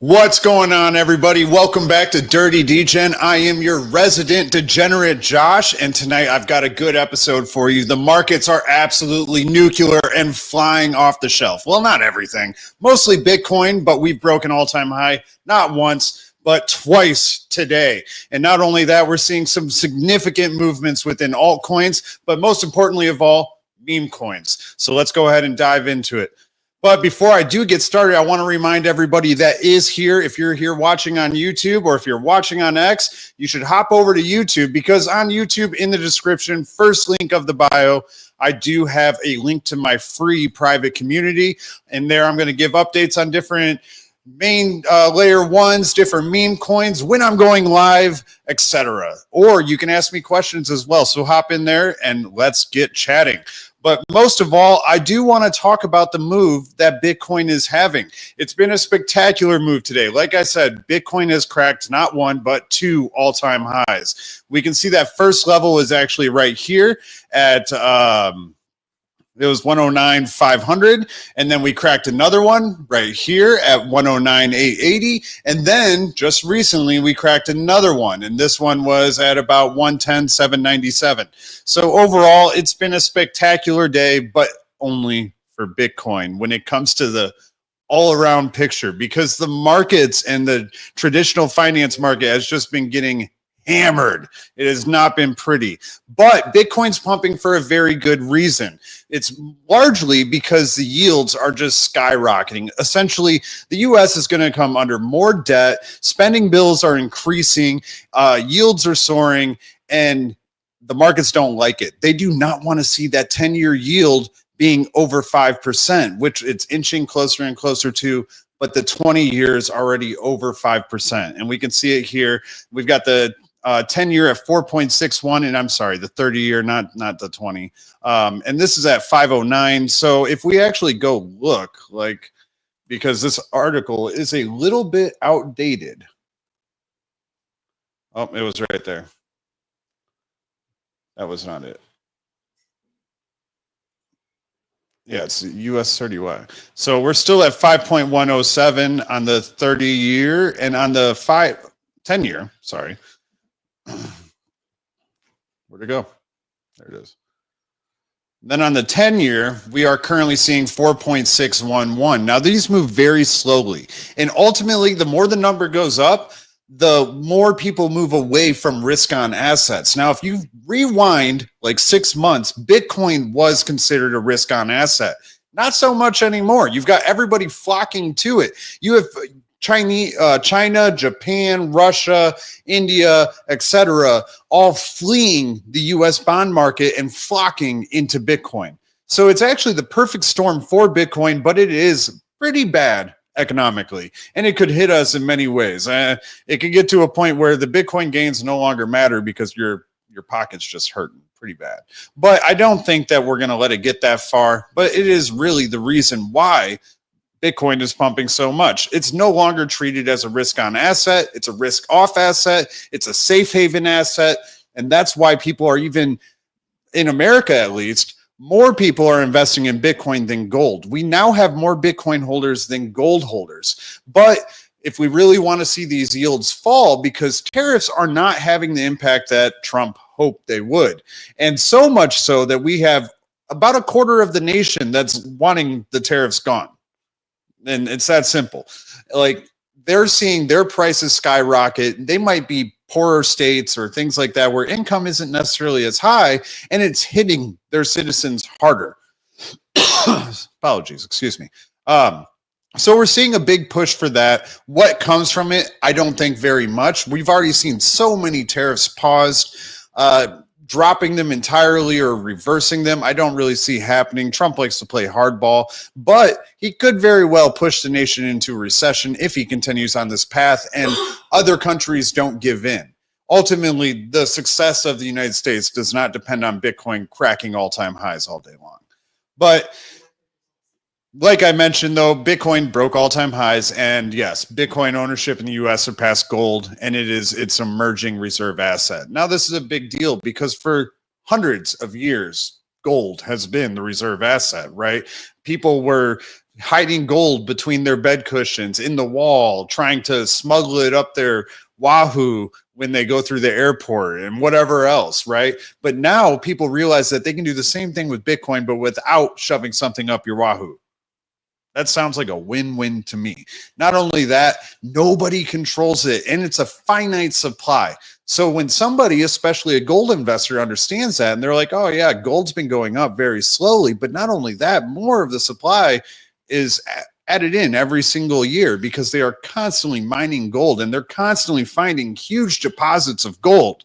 What's going on, everybody? Welcome back to Dirty Degen. I am your resident degenerate, Josh, and tonight I've got a good episode for you. The markets are absolutely nuclear and flying off the shelf. Well, not everything, mostly Bitcoin, but we've broken all-time high, not once, but twice today. And not only that, we're seeing some significant movements within altcoins, but most importantly of all, meme coins. So let's go ahead and dive into it. But before I do get started, I want to remind everybody that is here, if you're here watching on YouTube or if you're watching on X, you should hop over to YouTube, because on YouTube in the description, first link of the bio, I do have a link to my free private community. And there I'm going to give updates on different main layer ones, different meme coins, when I'm going live, etc. Or you can ask me questions as well. So hop in there and let's get chatting. But most of all, I do want to talk about the move that Bitcoin is having. It's been a spectacular move today. Like I said, Bitcoin has cracked not one, but two all-time highs. We can see that first level is actually right here at it was 109,500, and then we cracked another one right here at 109,880, and then just recently we cracked another one, and this one was at about 110,797. So overall, it's been a spectacular day, but only for Bitcoin when it comes to the all-around picture, because the markets and the traditional finance market has just been getting hammered. It has not been pretty, but Bitcoin's pumping for a very good reason. It's largely because the yields are just skyrocketing. Essentially, the US is going to come under more debt, spending bills are increasing, yields are soaring, and the markets don't like it. They do not want to see that 10-year yield being over 5%, which it's inching closer and closer to, but the 20 years already over 5%. And we can see it here. We've got the 10-year at 4.61, and I'm sorry, the 30-year, not the 20. And this is at 509. So if we actually go look, like, because this article is a little bit outdated. Oh, it was right there. That was not it. Yeah, it's US 30Y. So we're still at 5.107 on the 30-year, and on the 10-year, sorry. Where'd it go? There it is. Then on the 10-year, we are currently seeing 4.611. Now, these move very slowly. And ultimately, the more the number goes up, the more people move away from risk-on assets. Now, if you rewind like 6 months, Bitcoin was considered a risk-on asset. Not so much anymore. You've got everybody flocking to it. You have China, Japan, Russia, India, etc., all fleeing the US bond market and flocking into Bitcoin. So it's actually the perfect storm for Bitcoin, but it is pretty bad economically, and it could hit us in many ways. It could get to a point where the Bitcoin gains no longer matter because your pocket's just hurting pretty bad. But I don't think that we're going to let it get that far, but it is really the reason why Bitcoin is pumping so much. It's no longer treated as a risk-on asset. It's a risk-off asset. It's a safe haven asset. And that's why people are, even in America at least, more people are investing in Bitcoin than gold. We now have more Bitcoin holders than gold holders. But if we really want to see these yields fall, because tariffs are not having the impact that Trump hoped they would. And so much so that we have about a quarter of the nation that's wanting the tariffs gone. And it's that simple. Like, they're seeing their prices skyrocket. They might be poorer states or things like that where income isn't necessarily as high, and it's hitting their citizens harder. Apologies, excuse me. So we're seeing a big push for that. What comes from it? I don't think very much. We've already seen so many tariffs paused. Dropping them entirely or reversing them, I don't really see happening. Trump likes to play hardball, but he could very well push the nation into a recession if he continues on this path and other countries don't give in. Ultimately, the success of the United States does not depend on Bitcoin cracking all-time highs all day long. But like I mentioned, though, Bitcoin broke all-time highs, and yes, Bitcoin ownership in the U.S. surpassed gold, and it's an emerging reserve asset. Now, this is a big deal because for hundreds of years, gold has been the reserve asset, right? People were hiding gold between their bed cushions, in the wall, trying to smuggle it up their wahoo when they go through the airport and whatever else, right? But now people realize that they can do the same thing with Bitcoin, but without shoving something up your wahoo. That sounds like a win-win to me. Not only that, nobody controls it, and it's a finite supply. So when somebody, especially a gold investor, understands that, and they're like, oh yeah, gold's been going up very slowly, but not only that, more of the supply is added in every single year because they are constantly mining gold, and they're constantly finding huge deposits of gold.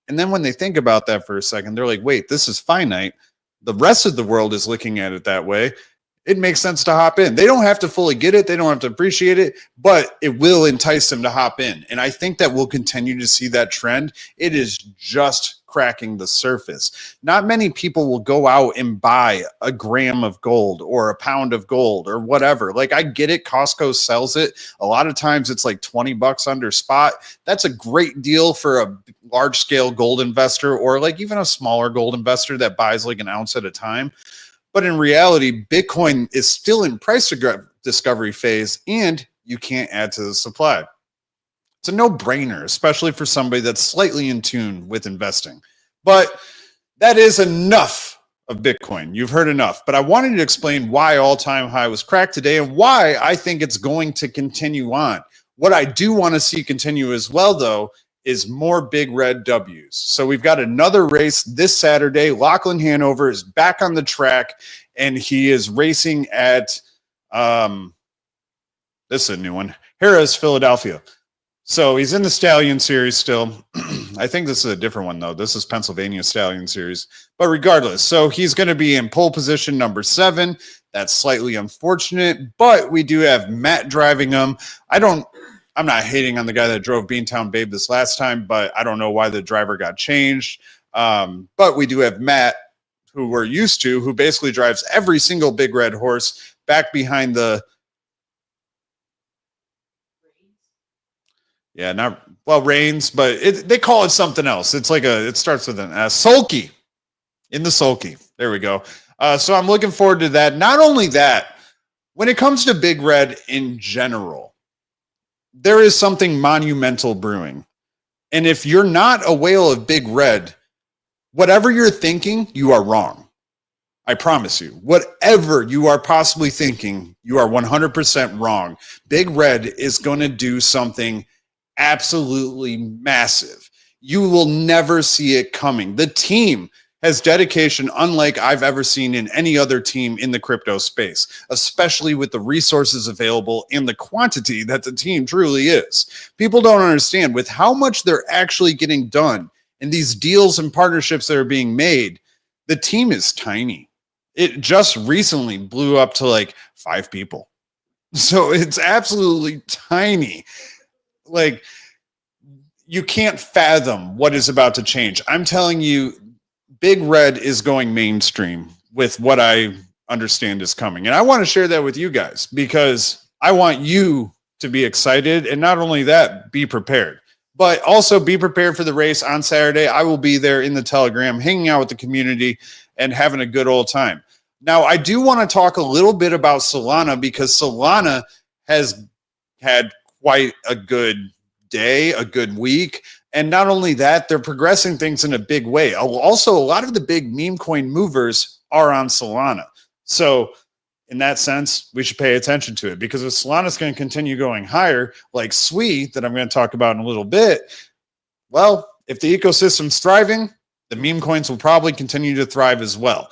And then when they think about that for a second, they're like, wait, this is finite. The rest of the world is looking at it that way. It makes sense to hop in. They don't have to fully get it. They don't have to appreciate it, but it will entice them to hop in. And I think that we'll continue to see that trend. It is just cracking the surface. Not many people will go out and buy a gram of gold or a pound of gold or whatever. Like, I get it. Costco sells it. A lot of times it's like 20 bucks under spot. That's a great deal for a large scale gold investor, or like even a smaller gold investor that buys like an ounce at a time. But in reality, Bitcoin is still in price discovery phase, and you can't add to the supply. It's a no-brainer, especially for somebody that's slightly in tune with investing. But that is enough of Bitcoin. You've heard enough. But I wanted to explain why all-time high was cracked today and why I think it's going to continue on. What I do want to see continue as well, though, is more big red W's. So we've got another race this Saturday. Lachlan Hanover is back on the track, and he is racing at, this is a new one, Harrah's, Philadelphia. So he's in the Stallion Series still. I think this is a different one, though. This is Pennsylvania Stallion Series. But regardless, so he's going to be in pole position number 7. That's slightly unfortunate, but we do have Matt driving him. I'm not hating on the guy that drove Beantown Babe this last time, but I don't know why the driver got changed. But we do have Matt, who we're used to, who basically drives every single big red horse back behind the... Yeah, not... Well, Reigns, but they call it something else. It's like it starts with an S. Sulky. In the Sulky. There we go. So I'm looking forward to that. Not only that, when it comes to big red in general, there is something monumental brewing. And if you're not a whale of big red, whatever you're thinking, you are wrong. I promise you. Whatever you are possibly thinking, you are 100% wrong. Big red is going to do something absolutely massive. You will never see it coming. The team has dedication unlike I've ever seen in any other team in the crypto space, especially with the resources available and the quantity that the team truly is. People don't understand with how much they're actually getting done and these deals and partnerships that are being made. The team is tiny. It just recently blew up to like 5 people. So it's absolutely tiny. Like, you can't fathom what is about to change. I'm telling you, Big Red is going mainstream with what I understand is coming. And I want to share that with you guys because I want you to be excited. And not only that, be prepared. But also be prepared for the race on Saturday. I will be there in the Telegram, hanging out with the community and having a good old time. Now, I do want to talk a little bit about Solana because Solana has had quite a good day, a good week. And not only that, they're progressing things in a big way. Also, a lot of the big meme coin movers are on Solana. So in that sense, we should pay attention to it because if Solana's going to continue going higher, like Sui, that I'm going to talk about in a little bit, well, if the ecosystem's thriving, the meme coins will probably continue to thrive as well.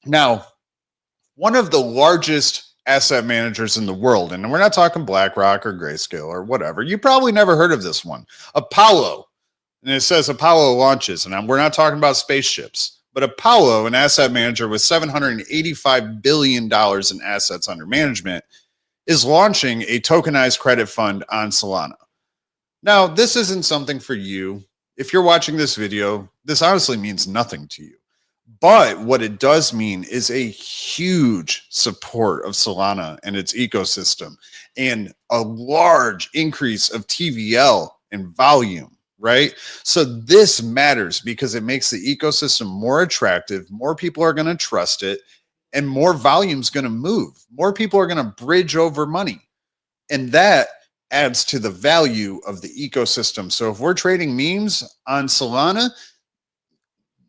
Now, one of the largest asset managers in the world, and we're not talking BlackRock or Grayscale or whatever. You probably never heard of this one. Apollo, and it says Apollo launches, and we're not talking about spaceships, but Apollo, an asset manager with $785 billion in assets under management, is launching a tokenized credit fund on Solana. Now, this isn't something for you. If you're watching this video, this honestly means nothing to you. But what it does mean is a huge support of Solana and its ecosystem and a large increase of TVL and volume, right? So this matters because it makes the ecosystem more attractive. More people are going to trust it. and more volume is going to move. More people are going to bridge over money. And that adds to the value of the ecosystem. So if we're trading memes on Solana,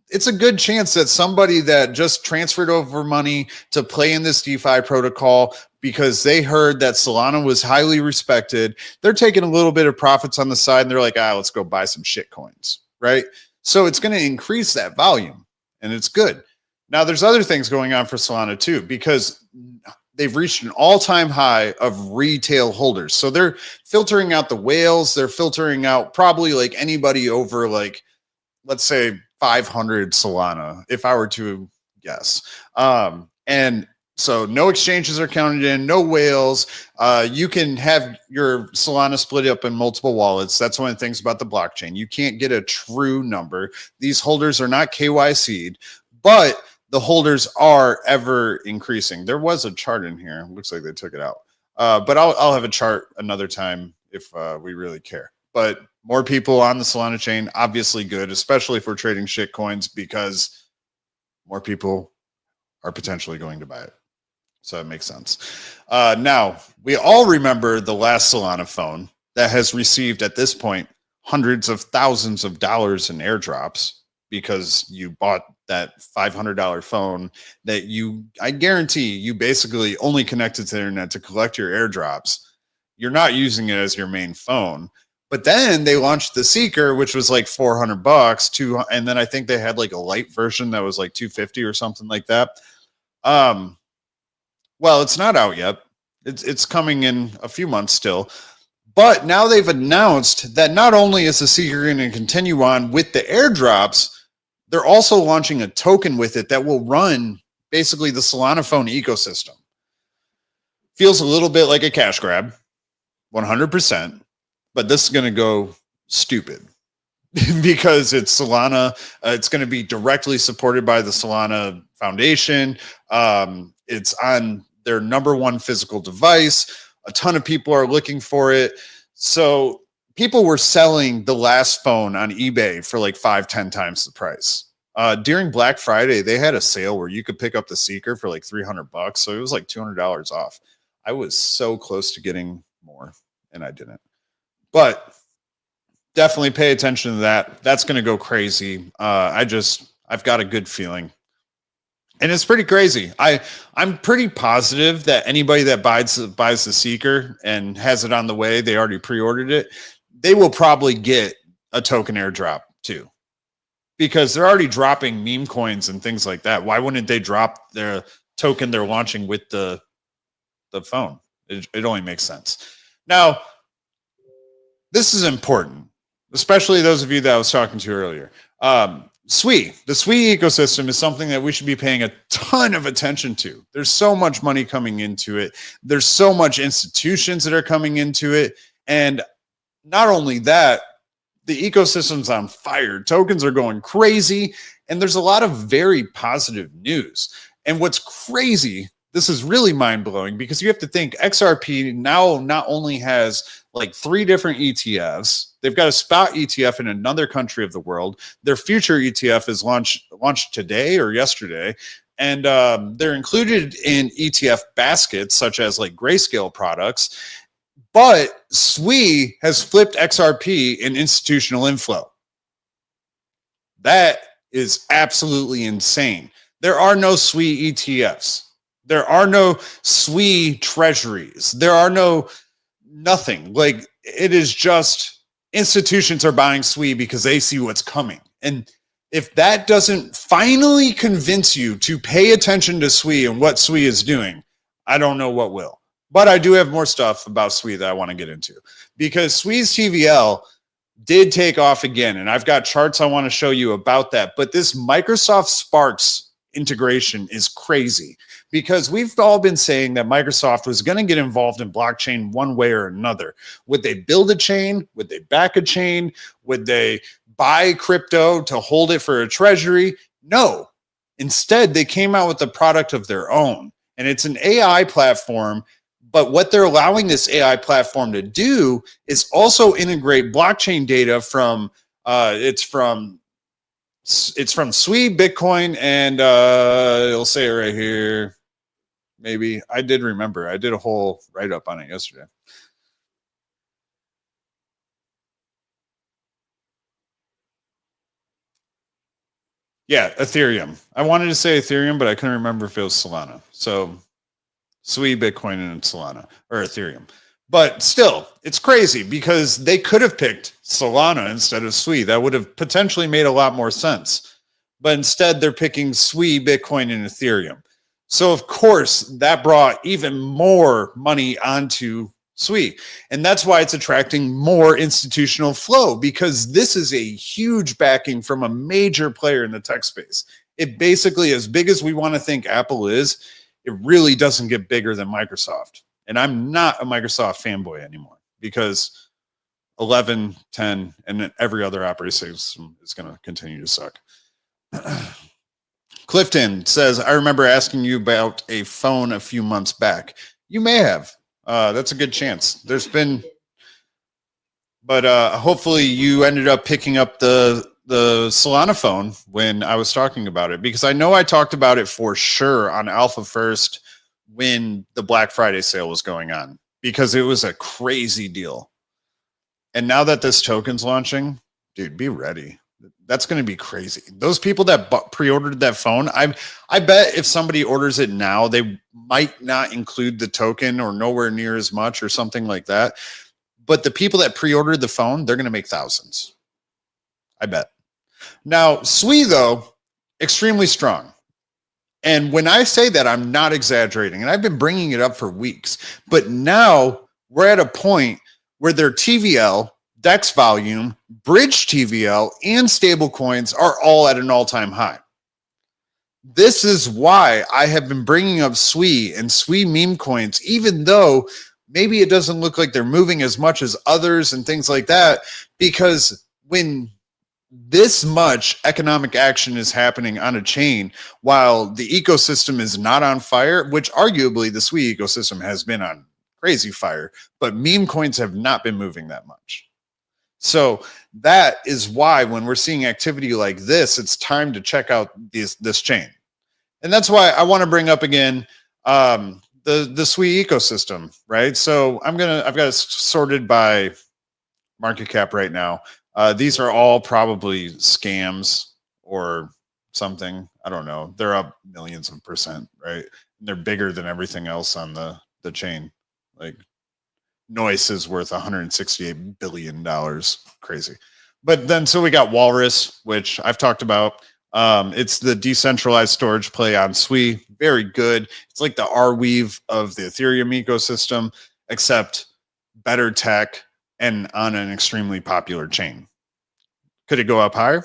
it's a good chance that somebody that just transferred over money to play in this DeFi protocol because they heard that Solana was highly respected, they're taking a little bit of profits on the side and they're like, let's go buy some shit coins, right? So it's going to increase that volume and it's good. Now there's other things going on for Solana too, because they've reached an all-time high of retail holders. So they're filtering out the whales. They're filtering out probably like anybody over like, let's say 500 Solana, if I were to guess. And so no exchanges are counted in, no whales. You can have your Solana split up in multiple wallets. That's one of the things about the blockchain. You can't get a true number. These holders are not KYC'd, but the holders are ever increasing. There was a chart in here. Looks like they took it out. But I'll have a chart another time if we really care. But more people on the Solana chain, obviously good, especially if we're trading shit coins, because more people are potentially going to buy it. So it makes sense. Now, we all remember the last Solana phone that has received at this point hundreds of thousands of dollars in airdrops because you bought that $500 phone that I guarantee you basically only connected to the internet to collect your airdrops. You're not using it as your main phone. But then they launched the Seeker, which was like $400, and then I think they had like a light version that was like $250 or something like that. Well, it's not out yet. It's coming in a few months still. But now they've announced that not only is the Seeker going to continue on with the airdrops, they're also launching a token with it that will run basically the Solana phone ecosystem. Feels a little bit like a cash grab, 100%. But this is going to go stupid because it's Solana. It's going to be directly supported by the Solana Foundation. It's on their #1 physical device. A ton of people are looking for it. So people were selling the last phone on eBay for like 5-10 times the price. During Black Friday, they had a sale where you could pick up the Seeker for like $300. So it was like $200 off. I was so close to getting more and I didn't. But definitely pay attention to that. That's going to go crazy. I've got a good feeling. And it's pretty crazy. I'm pretty positive that anybody that buys the Seeker and has it on the way, they already pre-ordered it, they will probably get a token airdrop too. Because they're already dropping meme coins and things like that. Why wouldn't they drop their token they're launching with the phone? It only makes sense. Now, this is important, especially those of you that I was talking to earlier. The Sui ecosystem is something that we should be paying a ton of attention to. There's so much money coming into it. There's so much institutions that are coming into it. And not only that, the ecosystem's on fire. Tokens are going crazy. And there's a lot of very positive news. And what's crazy, this is really mind-blowing because you have to think XRP now not only has like 3 different ETFs. They've got a spot ETF in another country of the world. Their future ETF is launched today or yesterday. And they're included in ETF baskets, such as like Grayscale products. But Sui has flipped XRP in institutional inflow. That is absolutely insane. There are no Sui ETFs. There are no Sui treasuries. There are nothing. Like, it is just institutions are buying Sui because they see what's coming. And if that doesn't finally convince you to pay attention to Sui and what Sui is doing, I don't know what will. But I do have more stuff about Sui that I want to get into because Sui's TVL did take off again. And I've got charts I want to show you about that. But this Microsoft Sparks integration is crazy because we've all been saying that Microsoft was going to get involved in blockchain one way or another. Would they build a chain? Would they back a chain? Would they buy crypto to hold it for a treasury? No. Instead, they came out with a product of their own. And it's an AI platform. But what they're allowing this AI platform to do is also integrate blockchain data from It's from Sui Bitcoin, and it'll say it right here. Maybe I did remember. I did a whole write up on it yesterday. Yeah, Ethereum. I wanted to say Ethereum, but I couldn't remember if it was Solana. So Sui Bitcoin and Solana or Ethereum. But still, it's crazy because they could have picked Solana instead of Sui. That would have potentially made a lot more sense. But instead, they're picking Sui, Bitcoin, and Ethereum. So, of course, that brought even more money onto Sui. And that's why it's attracting more institutional flow, because this is a huge backing from a major player in the tech space. It basically, as big as we want to think Apple is, it really doesn't get bigger than Microsoft. And I'm not a Microsoft fanboy anymore because 11, 10, and every other operating system is going to continue to suck. Clifton says, I remember asking you about a phone a few months back. You may have. That's a good chance. There's been, but hopefully you ended up picking up the Solana phone when I was talking about it, because I know I talked about it for sure on Alpha First when the Black Friday sale was going on, because it was a crazy deal. And now that this token's launching, dude, be ready. That's going to be crazy. Those people that pre-ordered that phone, I bet if somebody orders it now, they might not include the token or nowhere near as much or something like that. But the people that pre-ordered the phone, they're going to make thousands. I bet. Now, Sui, though, extremely strong. And when I say that, I'm not exaggerating. And I've been bringing it up for weeks. But now we're at a point where their TVL, DEX volume, bridge TVL, and stablecoins are all at an all-time high. This is why I have been bringing up Sui and Sui meme coins, even though maybe it doesn't look like they're moving as much as others and things like that, because when this much economic action is happening on a chain while the ecosystem is not on fire, which arguably the Sui ecosystem has been on crazy fire, but meme coins have not been moving that much. So that is why when we're seeing activity like this, it's time to check out this chain. And that's why I want to bring up again the Sui ecosystem, right? So I've got it sorted by market cap right now. These are all probably scams or something. I don't know. They're up millions of %, right? And they're bigger than everything else on the chain. Like Noise is worth $168 billion. Crazy. But then, so we got Walrus, which I've talked about. It's the decentralized storage play on Sui. Very good. It's like the Arweave of the Ethereum ecosystem, except better tech and on an extremely popular chain. Could it go up higher?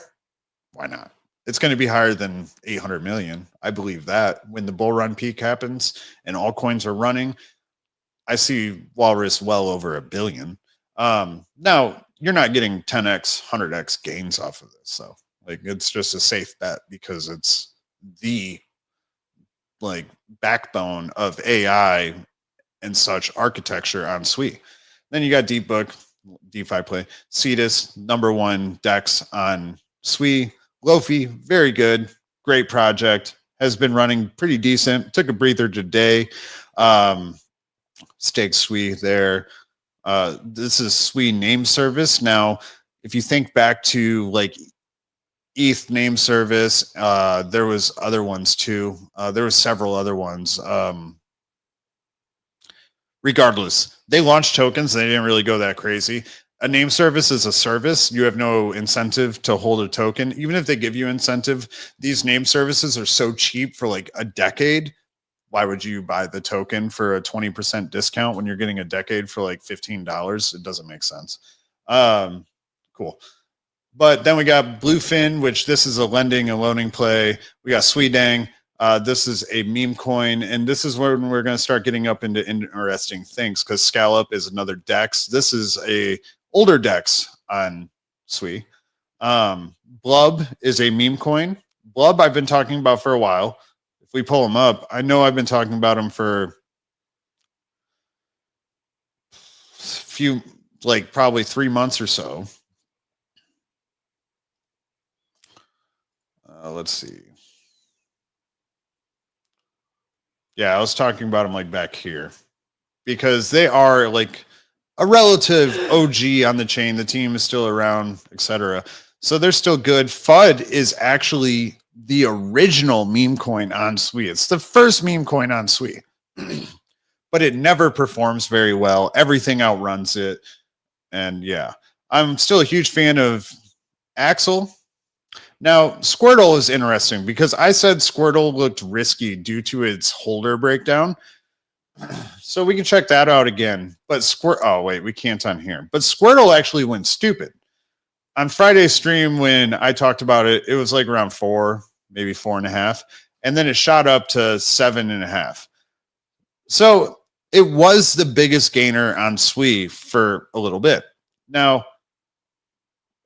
Why not? It's going to be higher than 800 million. I believe that when the bull run peak happens and all coins are running, I see Walrus well over $1 billion. Now you're not getting 10x, 100x gains off of this. So like, it's just a safe bet because it's the like backbone of AI and such architecture on Sui. Then you got DeepBook, DeFi play. Cetus, #1 DEX on Sui. Lofi, very good. Great project. Has been running pretty decent. Took a breather today. Stake Sui there. This is Sui name service. Now, if you think back to like ETH name service, there was other ones too. There was several other ones. Regardless, they launched tokens. They didn't really go that crazy. A name service is a service. You have no incentive to hold a token. Even if they give you incentive, these name services are so cheap for like a decade. Why would you buy the token for a 20% discount when you're getting a decade for like $15? It doesn't make sense. Cool. But then we got Bluefin, which this is a lending and loaning play. We got Sweedang. This is a meme coin, and this is where we're going to start getting up into interesting things because Scallop is another DEX. This is a older DEX on Sui. Blub is a meme coin. Blub I've been talking about for a while. If we pull them up, I know I've been talking about them for a few, like probably 3 months or so. Let's see. Yeah, I was talking about them like back here because they are like a relative OG on the chain. The team is still around, etc. So they're still good. FUD is actually the original meme coin on Sui. It's the first meme coin on Sui, but it never performs very well. Everything outruns it. And yeah, I'm still a huge fan of Axel. Now, Squirtle is interesting because I said Squirtle looked risky due to its holder breakdown. So we can check that out again. But oh wait, we can't on here. But Squirtle actually went stupid. On Friday's stream, when I talked about it, it was like around 4, maybe 4.5. And then it shot up to 7.5. So it was the biggest gainer on Sui for a little bit. Now,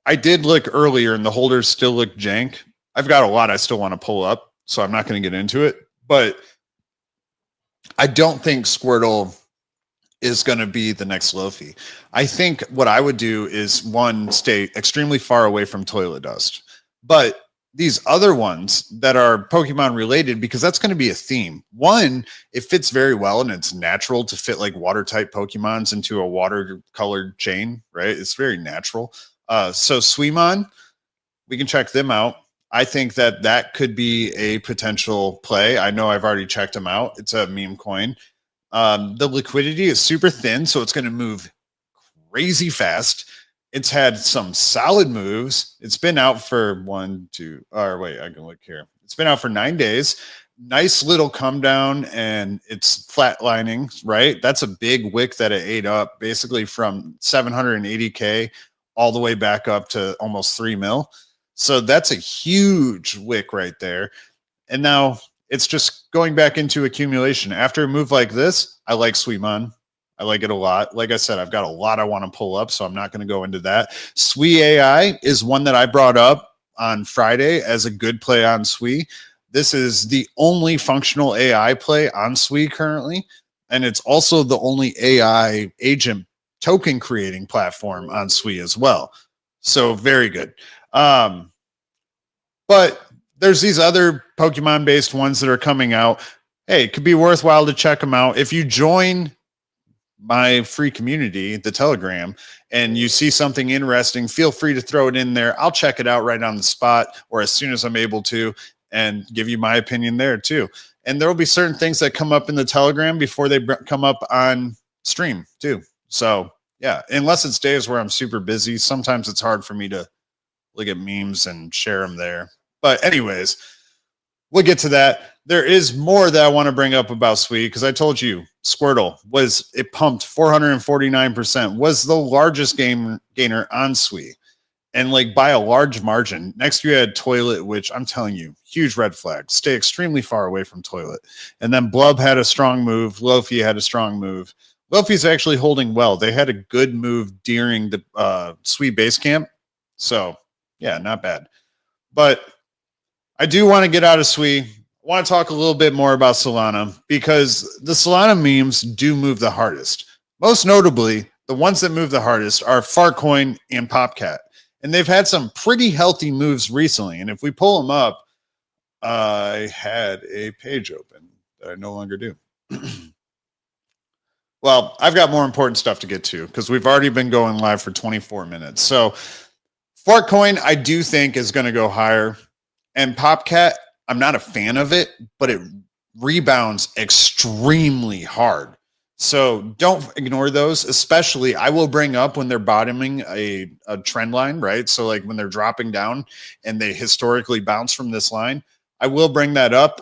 I did look earlier and the holders still look jank. I've got a lot I still want to pull up, so I'm not going to get into it. But I don't think Squirtle is going to be the next Lofi. I think what I would do is, one, stay extremely far away from toilet dust. But these other ones that are Pokemon related, because that's going to be a theme. One, it fits very well and it's natural to fit like water type Pokemons into a watercolored chain, right? It's very natural. So Suimon, we can check them out. I think that that could be a potential play. I know I've already checked them out. It's a meme coin. The liquidity is super thin, so it's going to move crazy fast. It's had some solid moves. It's been out for I can look here. It's been out for 9 days. Nice little come down, and it's flatlining, right? That's a big wick that it ate up, basically from 780K all the way back up to almost 3 mil. So that's a huge wick right there. And now it's just going back into accumulation. After a move like this, I like Suimon. I like it a lot. Like I said, I've got a lot I want to pull up, so I'm not going to go into that. SuiAI is one that I brought up on Friday as a good play on Sui. This is the only functional AI play on Sui currently, and it's also the only AI agent token creating platform on Sui as well. So very good. But there's these other Pokemon based ones that are coming out. Hey, it could be worthwhile to check them out. If you join my free community, the Telegram, and you see something interesting, feel free to throw it in there. I'll check it out right on the spot or as soon as I'm able to and give you my opinion there too. And there will be certain things that come up in the Telegram before they come up on stream too. So yeah, unless it's days where I'm super busy, sometimes it's hard for me to look at memes and share them there. But anyways, we'll get to that. There is more that I want to bring up about Sui because I told you Squirtle it pumped 449%, was the largest gainer on Sui, and like by a large margin. Next you had Toilet, which I'm telling you, huge red flag. Stay extremely far away from Toilet. And then Blub had a strong move. Lofi had a strong move. Lofi's actually holding well. They had a good move during the Sui base camp. So yeah, not bad. But I do want to get out of Sui. I want to talk a little bit more about Solana because the Solana memes do move the hardest. Most notably, the ones that move the hardest are Fartcoin and Popcat. And they've had some pretty healthy moves recently. And if we pull them up, I had a page open that I no longer do. Well, I've got more important stuff to get to because we've already been going live for 24 minutes. So Fartcoin, I do think is going to go higher. And Popcat, I'm not a fan of it, but it rebounds extremely hard. So don't ignore those, especially I will bring up when they're bottoming a trend line, right? So like when they're dropping down and they historically bounce from this line, I will bring that up.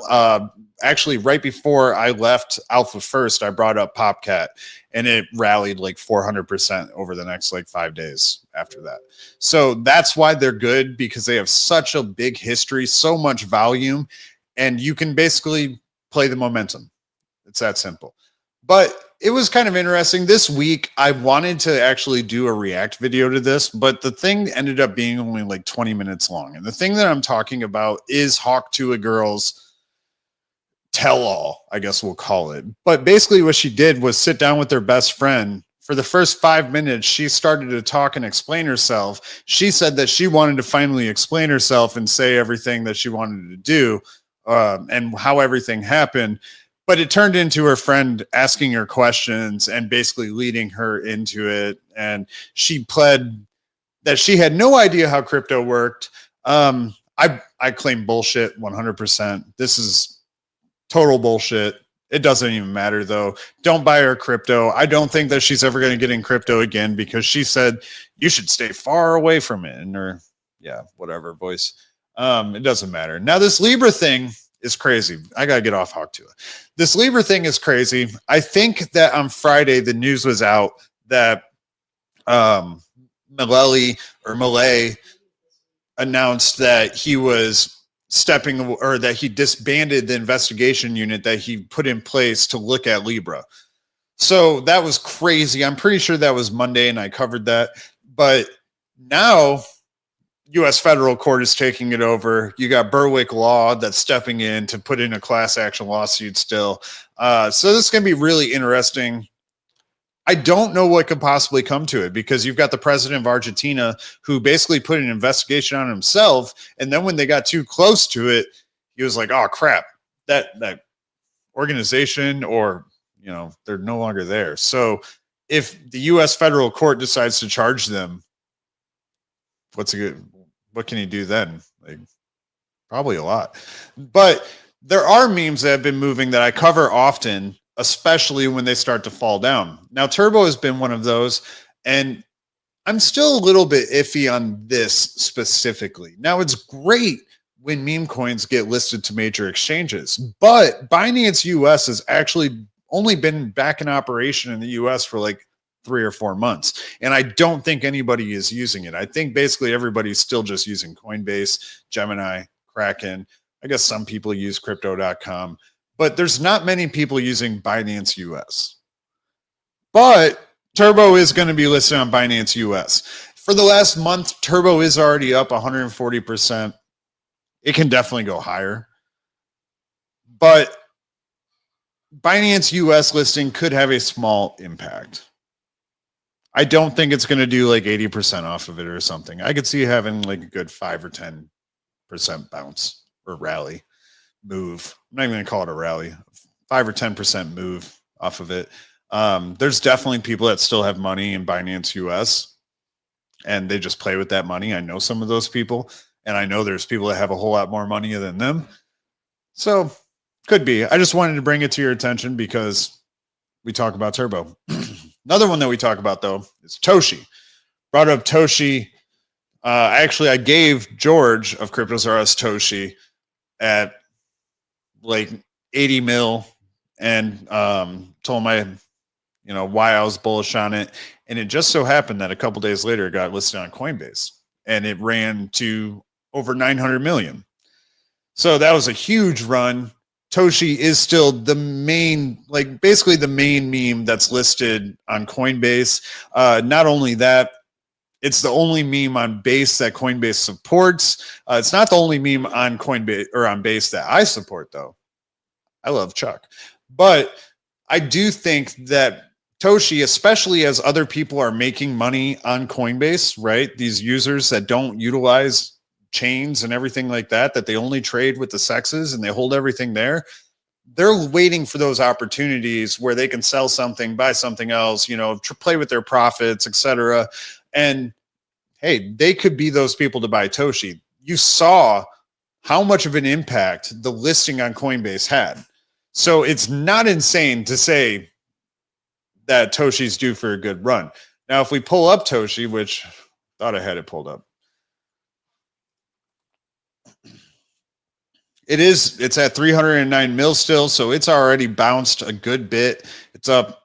Actually, right before I left Alpha First, I brought up Popcat and it rallied like 400% over the next like 5 days after that. So that's why they're good, because they have such a big history, so much volume, and you can basically play the momentum. It's that simple. But it was kind of interesting. This week, I wanted to actually do a react video to this, but the thing ended up being only like 20 minutes long. And the thing that I'm talking about is Hawk Tuah Girl's tell-all, I guess we'll call it. But basically what she did was sit down with their best friend for the first 5 minutes, she started to talk and explain herself. She said that she wanted to finally explain herself and say everything that she wanted to do, and how everything happened. But it turned into her friend asking her questions and basically leading her into it. And she pled that she had no idea how crypto worked. I claim bullshit 100%. This is total bullshit. It doesn't even matter though. Don't buy her crypto. I don't think that she's ever going to get in crypto again because she said you should stay far away from it. And her, yeah, whatever voice. It doesn't matter. Now this Libra thing is crazy. I got to get off Hawk Tuah. This Libra thing is crazy. I think that on Friday, the news was out that Malay announced that he was that he disbanded the investigation unit that he put in place to look at Libra. So that was crazy. I'm pretty sure that was Monday and I covered that. But now U.S. federal court is taking it over. You got Berwick Law that's stepping in to put in a class action lawsuit still. So this is going to be really interesting. I don't know what could possibly come to it because you've got the president of Argentina who basically put an investigation on himself. And then when they got too close to it, he was like, oh, crap, that organization or, you know, they're no longer there. So if the U.S. federal court decides to charge them, what can he do then? Like, probably a lot. But there are memes that have been moving that I cover often, especially when they start to fall down. Now, Turbo has been one of those, and I'm still a little bit iffy on this specifically. Now, it's great when meme coins get listed to major exchanges, but Binance US has actually only been back in operation in the US for like 3 or 4 months. And I don't think anybody is using it. I think basically everybody's still just using Coinbase, Gemini, Kraken. I guess some people use crypto.com. But there's not many people using Binance US. But Turbo is going to be listed on Binance US. For the last month, Turbo is already up 140%. It can definitely go higher. But Binance US listing could have a small impact. I don't think it's going to do like 80% off of it or something. I could see having like a good 5 or 10% bounce or rally. Move. I'm not even going to call it a rally. 5 or 10% move off of it. There's definitely people that still have money in Binance US and they just play with that money. I know some of those people, and I know there's people that have a whole lot more money than them. So could be. I just wanted to bring it to your attention because we talk about Turbo. Another one that we talk about though is Toshi. Brought up Toshi. Actually, I gave George of Cryptos R Us Toshi at like 80 mil and told my, you know, why I was bullish on it. And it just so happened that a couple days later it got listed on Coinbase and it ran to over 900 million. So that was a huge run. Toshi is still the main, like basically the main meme that's listed on Coinbase. Not only that, it's the only meme on Base that Coinbase supports. It's not the only meme on Coinbase or on Base that I support, though. I love Chuck. But I do think that Toshi, especially as other people are making money on Coinbase, right? These users that don't utilize chains and everything like that, that they only trade with the sexes and they hold everything there. They're waiting for those opportunities where they can sell something, buy something else, you know, play with their profits, etc. And hey, they could be those people to buy Toshi. You saw how much of an impact the listing on Coinbase had. So it's not insane to say that Toshi's due for a good run. Now, if we pull up Toshi, which I thought I had it pulled up. It's at 309 mil still, so it's already bounced a good bit. It's up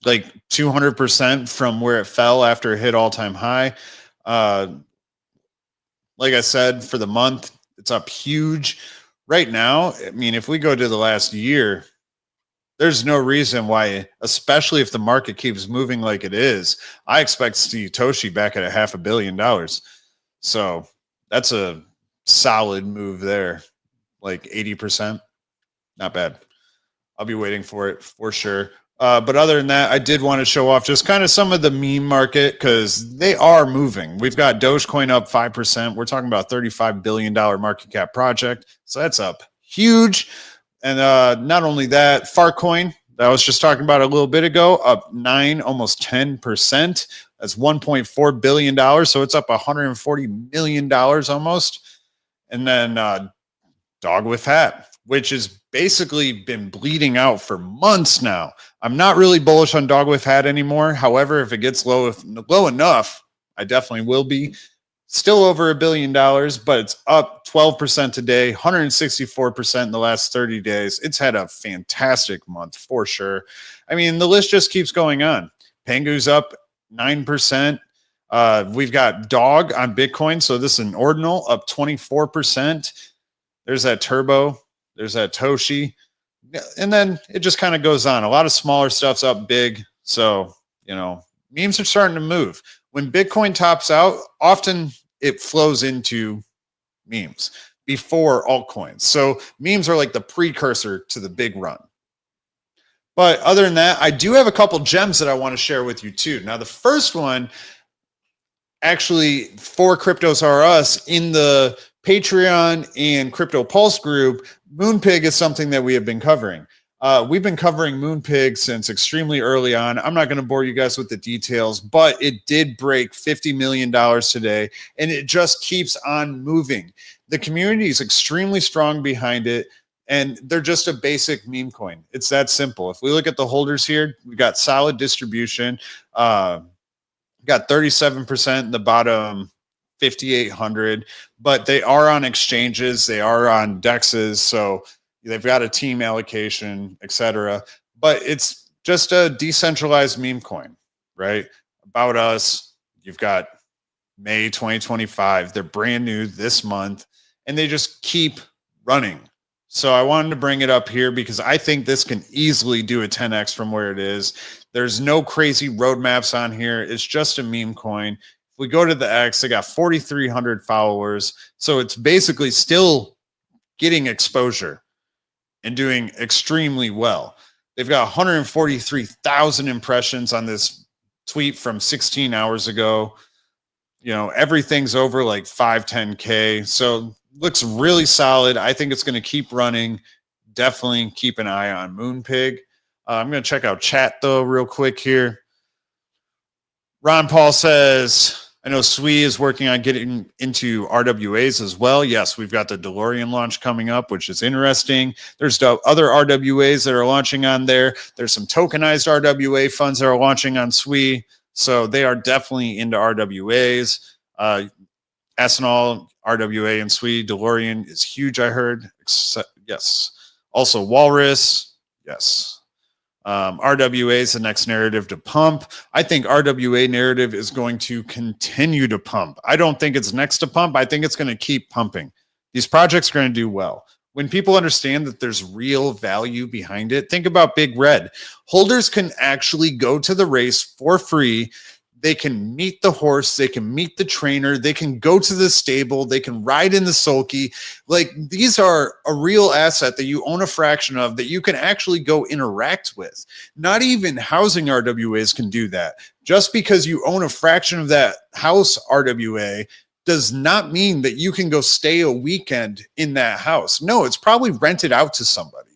like 200% from where it fell after it hit all-time high. Like I said, for the month, it's up huge. Right now, I mean, if we go to the last year, there's no reason why, especially if the market keeps moving like it is, I expect to see Toshi back at $500 million. So that's a solid move there, like 80%. Not bad. I'll be waiting for it for sure. But other than that, I did want to show off just kind of some of the meme market because they are moving. We've got Dogecoin up 5%. We're talking about $35 billion market cap project. So that's up huge. And not only that, Farcoin, that I was just talking about a little bit ago, up 9, almost 10%. That's $1.4 billion. So it's up $140 million almost. And then Dog with Hat, which has basically been bleeding out for months now. I'm not really bullish on Dog with Hat anymore. However, if it gets low enough, I definitely will be. Still over $1 billion, but it's up 12% today, 164% in the last 30 days. It's had a fantastic month for sure. I mean, the list just keeps going on. Pengu's up 9%. We've got Dog on Bitcoin. So this is an ordinal up 24%. There's that Turbo. There's that Toshi. And then it just kind of goes on. A lot of smaller stuff's up big. So, you know, memes are starting to move. When Bitcoin tops out, often it flows into memes before altcoins. So memes are like the precursor to the big run. But other than that, I do have a couple gems that I want to share with you too. Now, the first one, actually for Cryptos R Us in the Patreon and Crypto Pulse group, MoonPig is something that we have been covering. We've been covering MoonPig since extremely early on. I'm not going to bore you guys with the details, but it did break $50 million today, and it just keeps on moving. The community is extremely strong behind it, and they're just a basic meme coin. It's that simple. If we look at the holders here, we got solid distribution. Got 37% in the bottom 5,800, but they are on exchanges. They are on dexes. So they've got a team allocation, etc. But it's just a decentralized meme coin, right? About Us, you've got May 2025. They're brand new this month, and they just keep running. So I wanted to bring it up here because I think this can easily do a 10x from where it is. There's no crazy roadmaps on here. It's just a meme coin. If we go to the X, they got 4,300 followers. So it's basically still getting exposure and doing extremely well. They've got 143,000 impressions on this tweet from 16 hours ago. You know, everything's over like 5-10K. So looks really solid. I think it's going to keep running. Definitely keep an eye on MoonPig. I'm going to check out chat though real quick here. Ron Paul says, I know Sui is working on getting into RWAs as well. Yes, we've got the DeLorean launch coming up, which is interesting. There's other RWAs that are launching on there. There's some tokenized RWA funds that are launching on Sui. So they are definitely into RWAs. Ethanol, RWA, and Sui. DeLorean is huge, I heard. Yes. Also Walrus. Yes. RWA is the next narrative to pump. I think RWA narrative is going to continue to pump. I don't think it's next to pump. I think it's going to keep pumping. These projects are going to do well. When people understand that there's real value behind it, think about Big Red. Holders can actually go to the race for free. They can meet the horse, they can meet the trainer, they can go to the stable, they can ride in the sulky. Like, these are a real asset that you own a fraction of that you can actually go interact with. Not even housing RWAs can do that. Just because you own a fraction of that house RWA does not mean that you can go stay a weekend in that house. No, it's probably rented out to somebody.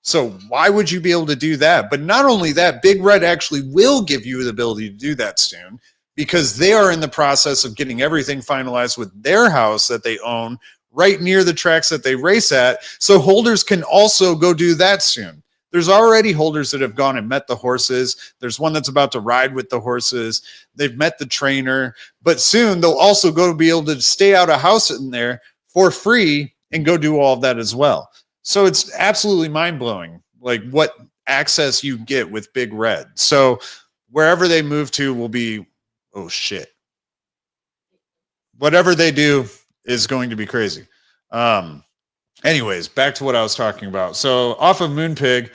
So why would you be able to do that? But not only that, Big Red actually will give you the ability to do that soon because they are in the process of getting everything finalized with their house that they own right near the tracks that they race at. So holders can also go do that soon. There's already holders that have gone and met the horses. There's one that's about to ride with the horses. They've met the trainer, but soon they'll also go to be able to stay out a house in there for free and go do all of that as well. So it's absolutely mind-blowing, like what access you get with Big Red. So wherever they move to will be, oh shit. Whatever they do is going to be crazy. Anyways, back to what I was talking about. So off of MoonPig,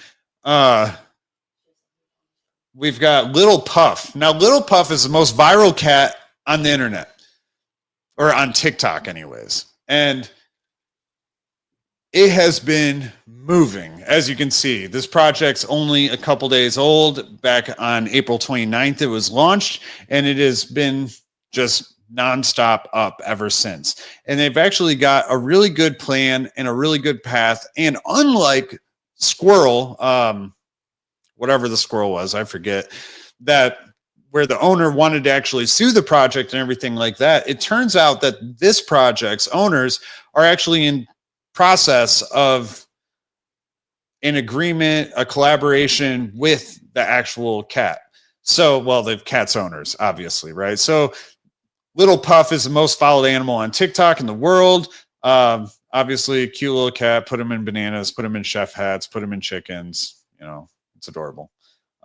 we've got Little Puff. Now, Little Puff is the most viral cat on the internet, or on TikTok anyways. And it has been moving. As you can see, this project's only a couple days old. Back on April 29th, it was launched, and it has been just nonstop up ever since. And they've actually got a really good plan and a really good path. And unlike Squirrel, whatever the squirrel was, I forget, that where the owner wanted to actually sue the project and everything like that, it turns out that this project's owners are actually in process of an agreement, a collaboration with the actual cat. So, well, the cat's owners, obviously, right? So Little Puff is the most followed animal on TikTok in the world. Obviously, a cute little cat. Put them in bananas, put them in chef hats, put them in chickens. You know, it's adorable.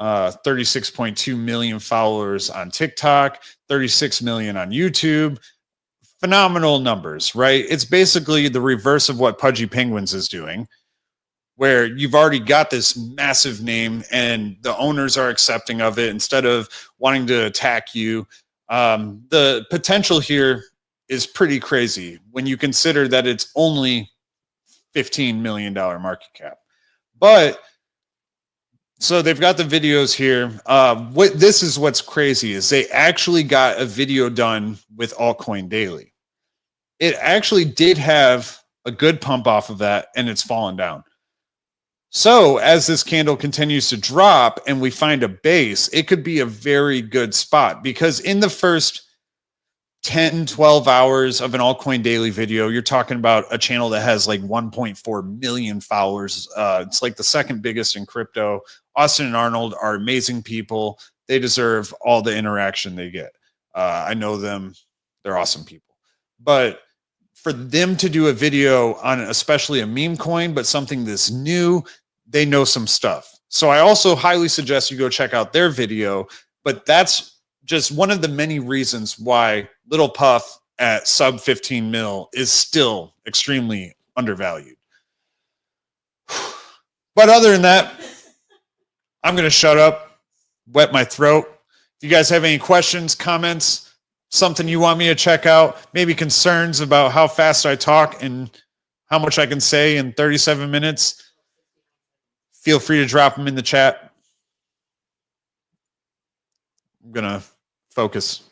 36.2 million followers on TikTok, 36 million on YouTube. Phenomenal numbers, right? It's basically the reverse of what Pudgy Penguins is doing, where you've already got this massive name and the owners are accepting of it instead of wanting to attack you. The potential here is pretty crazy when you consider that it's only $15 million market cap. But so they've got the videos here. This is what's crazy is they actually got a video done with Altcoin Daily. It actually did have a good pump off of that, and it's fallen down. So as this candle continues to drop and we find a base, it could be a very good spot, because in the first 10, 12 hours of an Altcoin Daily video, you're talking about a channel that has like 1.4 million followers. It's like the second biggest in crypto. Austin and Arnold are amazing people. They deserve all the interaction they get. I know them. They're awesome people. But for them to do a video on especially a meme coin, but something that's new, they know some stuff. So I also highly suggest you go check out their video, but that's just one of the many reasons why Little Puff at sub 15 mil is still extremely undervalued. But other than that, I'm going to shut up, wet my throat. If you guys have any questions, comments, something you want me to check out, maybe concerns about how fast I talk and how much I can say in 37 minutes, feel free to drop them in the chat. I'm going to focus.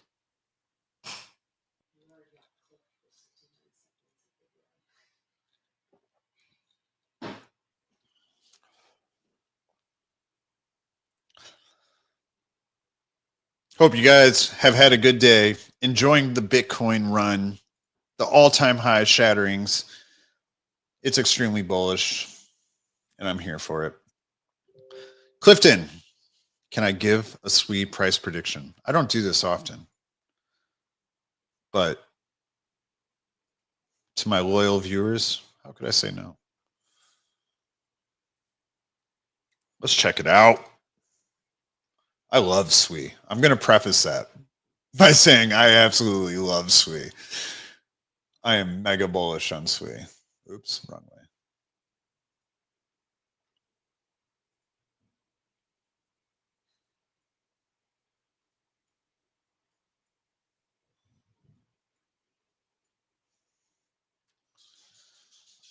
Hope you guys have had a good day, enjoying the Bitcoin run, the all-time high shatterings. It's extremely bullish, and I'm here for it. Clifton, can I give a Sui price prediction? I don't do this often, but to my loyal viewers, how could I say no? Let's check it out. I love Sui. I'm going to preface that by saying I absolutely love Sui. I am mega bullish on Sui. Oops, wrong way.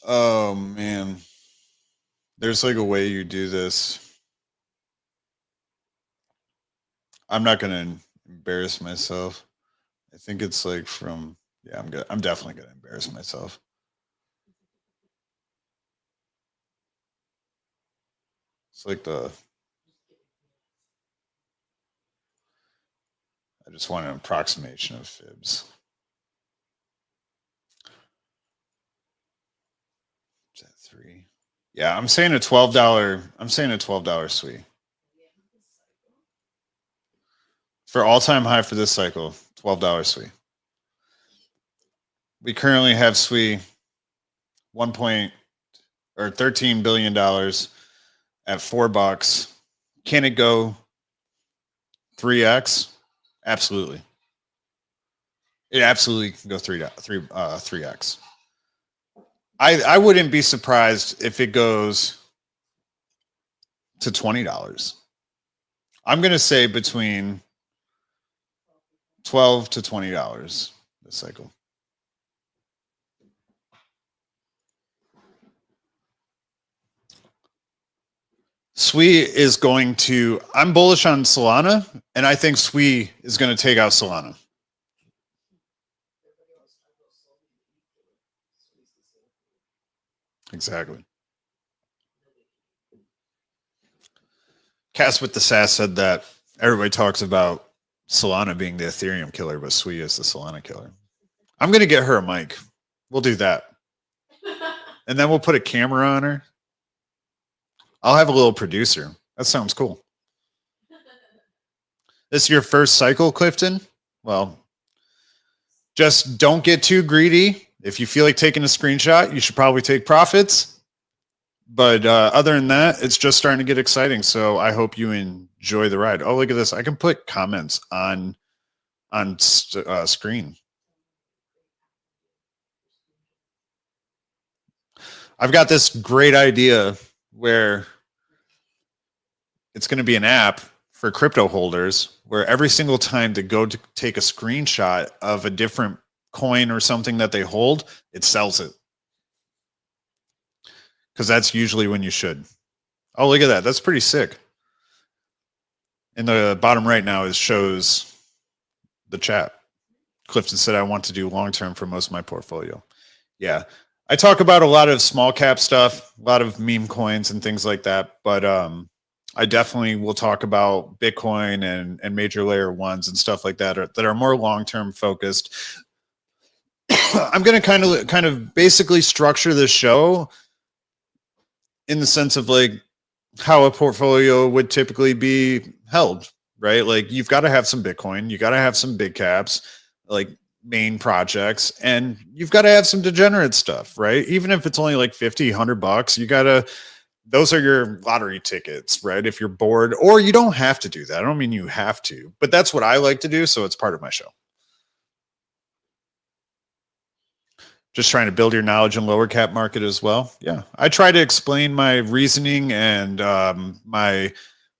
Oh, man. There's like a way you do this. I'm not going to embarrass myself. I think it's like from, yeah, I'm definitely going to embarrass myself. It's like I just want an approximation of fibs. Is that 3? Yeah, I'm saying a $12. I'm saying a $12 Sui. For all-time high for this cycle, $12 Sui. We currently have Sui $13 billion at $4. Can it go 3x? Absolutely. It absolutely can go 3x. I wouldn't be surprised if it goes to $20. I'm going to say between $12 to $20 this cycle. Sui is going to, I'm bullish on Solana, and I think Sui is going to take out Solana. Exactly. Cass with the Sass said that everybody talks about Solana being the Ethereum killer, but Sui is the Solana killer. I'm going to get her a mic. We'll do that. And then we'll put a camera on her. I'll have a little producer. That sounds cool. This is your first cycle, Clifton? Well, just don't get too greedy. If you feel like taking a screenshot, you should probably take profits. But other than that, it's just starting to get exciting. So I hope you enjoy the ride. Oh, look at this. I can put comments on screen. I've got this great idea where it's going to be an app for crypto holders where every single time to go to take a screenshot of a different coin or something that they hold, it sells it. Because that's usually when you should. Oh, look at that. That's pretty sick. In the bottom right now, it shows the chat. Clifton said, I want to do long-term for most of my portfolio. Yeah. I talk about a lot of small cap stuff, a lot of meme coins and things like that. But I definitely will talk about Bitcoin and major layer ones and stuff like that that are more long-term focused. I'm going to kind of basically structure this show in the sense of like how a portfolio would typically be held, right? Like you've got to have some Bitcoin, you got to have some big caps, like main projects, and you've got to have some degenerate stuff, right? Even if it's only like 50, $100, you got to, those are your lottery tickets, right? If you're bored, or you don't have to do that. I don't mean you have to, but that's what I like to do. So it's part of my show. Just trying to build your knowledge in lower cap market as well. Yeah. I try to explain my reasoning and my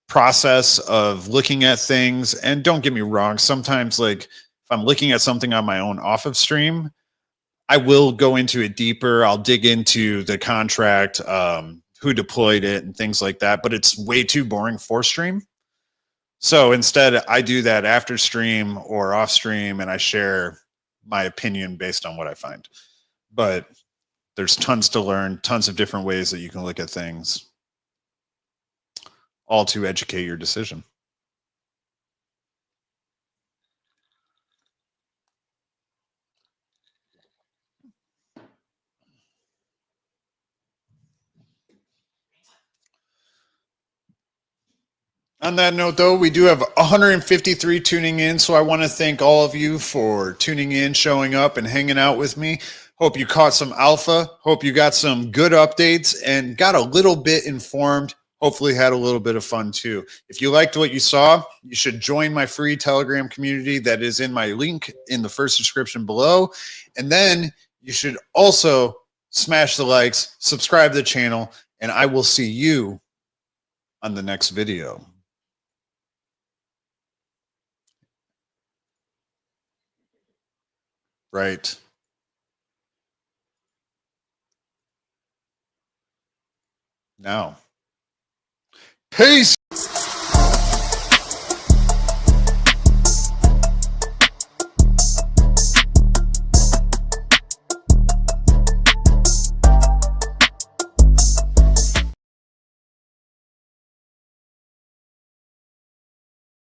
process of looking at things. And don't get me wrong. Sometimes like if I'm looking at something on my own off of stream, I will go into it deeper. I'll dig into the contract, who deployed it and things like that, but it's way too boring for stream. So instead I do that after stream or off stream and I share my opinion based on what I find. But there's tons to learn, tons of different ways that you can look at things, all to educate your decision. On that note, though, we do have 153 tuning in, so I want to thank all of you for tuning in, showing up, and hanging out with me. Hope you caught some alpha. Hope you got some good updates and got a little bit informed. Hopefully had a little bit of fun too. If you liked what you saw, you should join my free Telegram community that is in my link in the first description below. And then you should also smash the likes, subscribe to the channel, and I will see you on the next video. Right. Now. Peace.